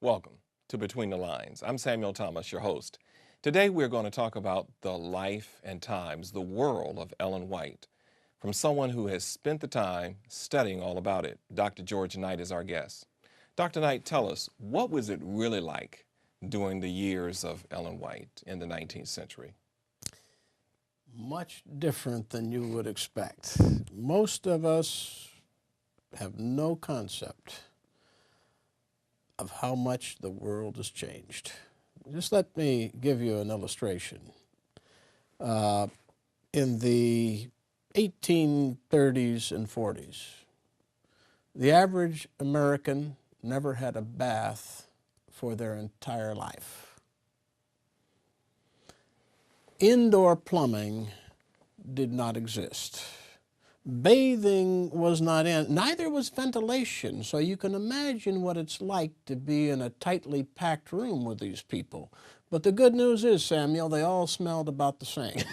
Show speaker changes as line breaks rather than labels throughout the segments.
Welcome to Between the Lines. I'm Samuel Thomas, your host. Today we're going to talk about the life and times, the world of Ellen White, from someone who has spent the time studying all about it. Dr. George Knight is our guest. Dr. Knight, tell us, what was it really like during the years of Ellen White in the 19th century?
Much different than you would expect. Most of us have no concept of how much the world has changed. Just let me give you an illustration. In the 1830s and 40s, the average American never had a bath for their entire life. Indoor plumbing did not exist. Bathing was not in, neither was ventilation, so you can imagine what it's like to be in a tightly packed room with these people. But the good news is, Samuel, they all smelled about the same.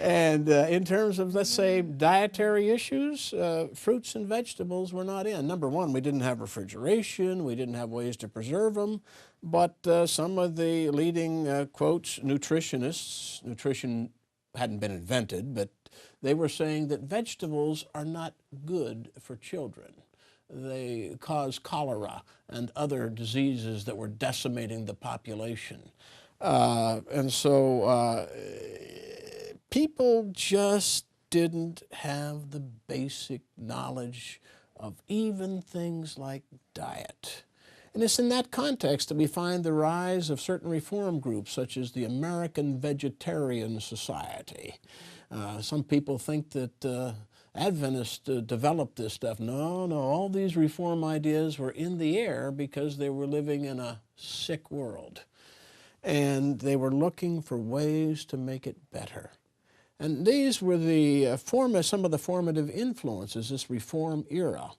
And in terms of, let's say, dietary issues, fruits and vegetables were not in. Number one, we didn't have refrigeration, we didn't have ways to preserve them, but some of the leading, quotes, nutritionists, nutrition hadn't been invented, but they were saying that vegetables are not good for children. They cause cholera and other diseases that were decimating the population. And so people just didn't have the basic knowledge of even things like diet. And it's in that context that we find the rise of certain reform groups, such as the American Vegetarian Society. Some people think that Adventists developed this stuff. No, all these reform ideas were in the air because they were living in a sick world. And they were looking for ways to make it better. And these were some of the formative influences, this reform era,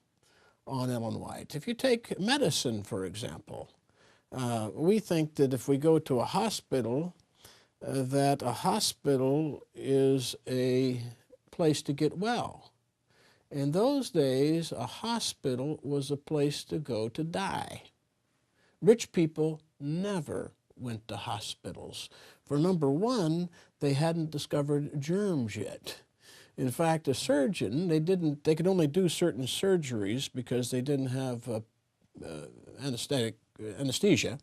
on Ellen White. If you take medicine, for example, we think that if we go to a hospital, that a hospital is a place to get well. In those days, a hospital was a place to go to die. Rich people never went to hospitals. For number one, they hadn't discovered germs yet. In fact, a surgeon, they could only do certain surgeries because they didn't have anesthesia.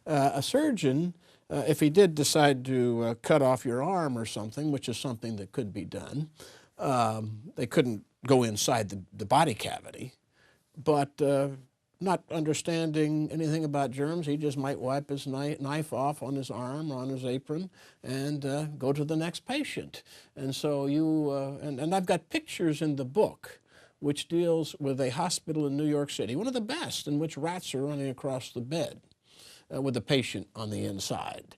A surgeon, if he did decide to cut off your arm or something, which is something that could be done, they couldn't go inside the body cavity, but not understanding anything about germs, he just might wipe his knife off on his arm or on his apron and go to the next patient. And so and I've got pictures in the book which deals with a hospital in New York City, one of the best, in which rats are running across the bed with the patient on the inside.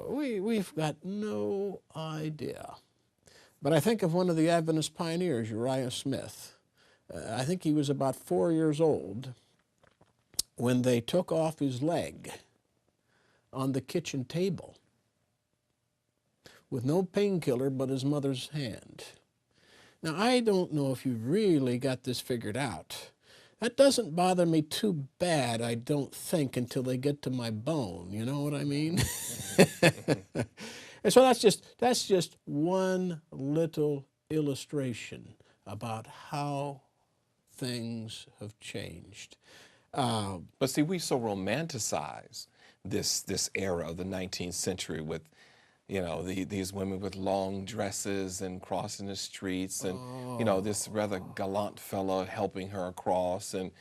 We've got no idea. But I think of one of the Adventist pioneers, Uriah Smith. I think he was about 4 years old when they took off his leg on the kitchen table with no painkiller but his mother's hand. Now, I don't know if you really got this figured out. That doesn't bother me too bad, I don't think, until they get to my bone. You know what I mean? And so that's just one little illustration about how things have changed.
But see, we so romanticize this era of the 19th century with, these women with long dresses and crossing the streets and, this rather gallant fellow helping her across and,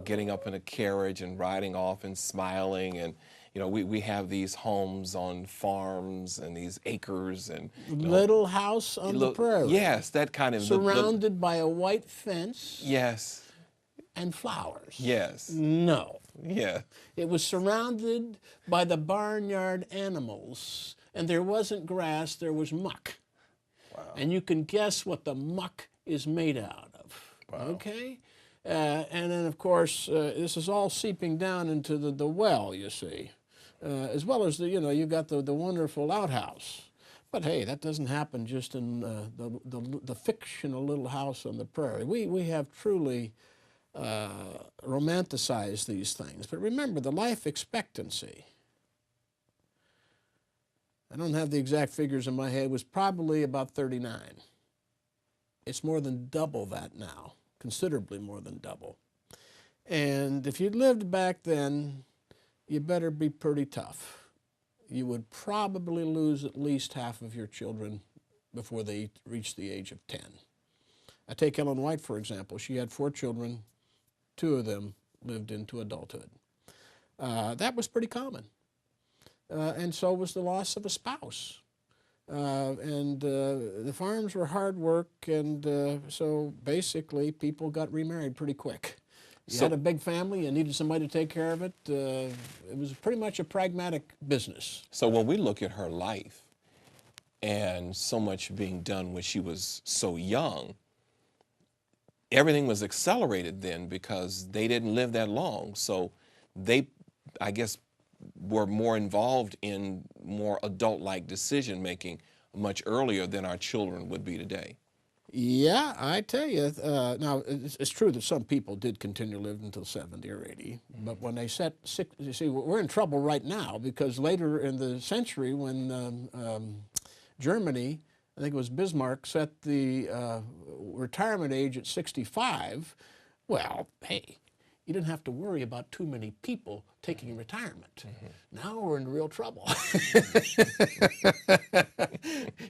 getting up in a carriage and riding off and smiling. And, we have these homes on farms and these acres and
little house on the prairie.
Yes, that kind of
surrounded by a white fence.
Yes.
And flowers.
Yes.
No.
Yeah.
It was surrounded by the barnyard animals, and there wasn't grass, there was muck.
Wow.
And you can guess what the muck is made out of.
Wow.
Okay? And then, of course, this is all seeping down into the well, you see, as well as you got the wonderful outhouse. But hey, that doesn't happen just in the fictional little house on the prairie. We have truly romanticize these things. But remember, the life expectancy, I don't have the exact figures in my head, was probably about 39. It's more than double that now, considerably more than double. And if you'd lived back then, you better be pretty tough. You would probably lose at least half of your children before they reach the age of 10. I take Ellen White, for example. She had 4 children. 2 of them lived into adulthood. That was pretty common. And so was the loss of a spouse. The farms were hard work, and so basically people got remarried pretty quick. You had a big family, you needed somebody to take care of it. It was pretty much a pragmatic business.
So when we look at her life and so much being done when she was so young, everything was accelerated then because they didn't live that long. So they, I guess, were more involved in more adult-like decision-making much earlier than our children would be today.
Yeah, I tell you. Now, it's true that some people did continue to live until 70 or 80, but when they set six, you see, we're in trouble right now because later in the century when Germany, I think it was Bismarck, set the retirement age at 65, well, hey, you didn't have to worry about too many people taking retirement. Now we're in real trouble.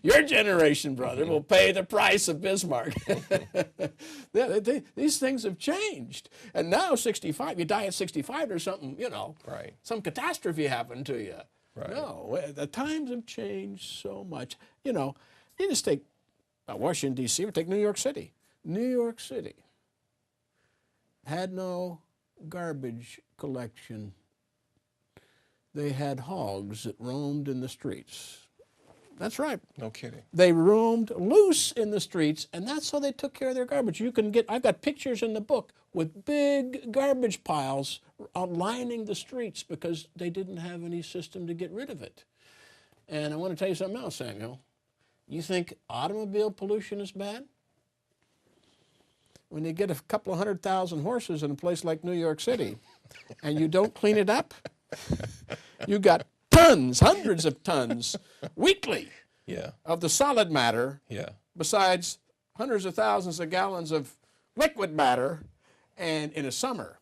Your generation, brother, will pay the price of Bismarck. These things have changed. And now 65, you die at 65 or something, you know,
Right.
some catastrophe happened to you.
Right.
No, the times have changed so much. You know, you just take Washington, D.C., or take New York City. New York City had no garbage collection. They had hogs that roamed in the streets. That's right.
No kidding.
They roamed loose in the streets, and that's how they took care of their garbage. You can get, I've got pictures in the book with big garbage piles lining the streets because they didn't have any system to get rid of it. And I want to tell you something else, Samuel. You think automobile pollution is bad? When you get a couple of 100,000 horses in a place like New York City and you don't clean it up, you got tons, hundreds of tons weekly
Yeah.
of the solid matter,
Yeah.
besides hundreds of thousands of gallons of liquid matter. And in the summer,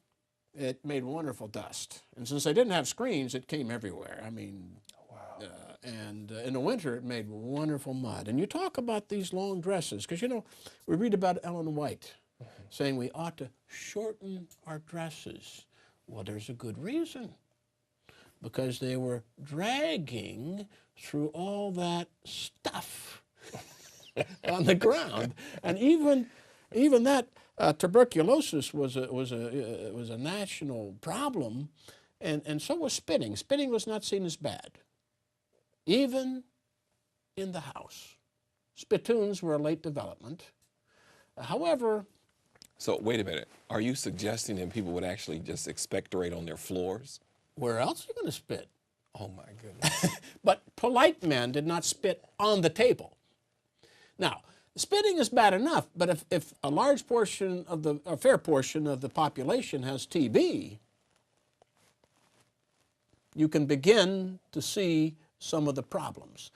it made wonderful dust. And since they didn't have screens, it came everywhere. I mean, and in the winter, it made wonderful mud. And you talk about these long dresses, because, you know, we read about Ellen White saying we ought to shorten our dresses. Well, there's a good reason. Because they were dragging through all that stuff on the ground. And even that tuberculosis was a national problem, and so was spitting. Spitting was not seen as bad, even in the house. Spittoons were a late development. However,
So wait a minute. Are you suggesting that people would actually just expectorate on their floors?
where else are you going to spit?
Oh my goodness.
But polite men did not spit on the table. Now, spitting is bad enough, but if a large portion of a fair portion of the population has TB, you can begin to see some of the problems.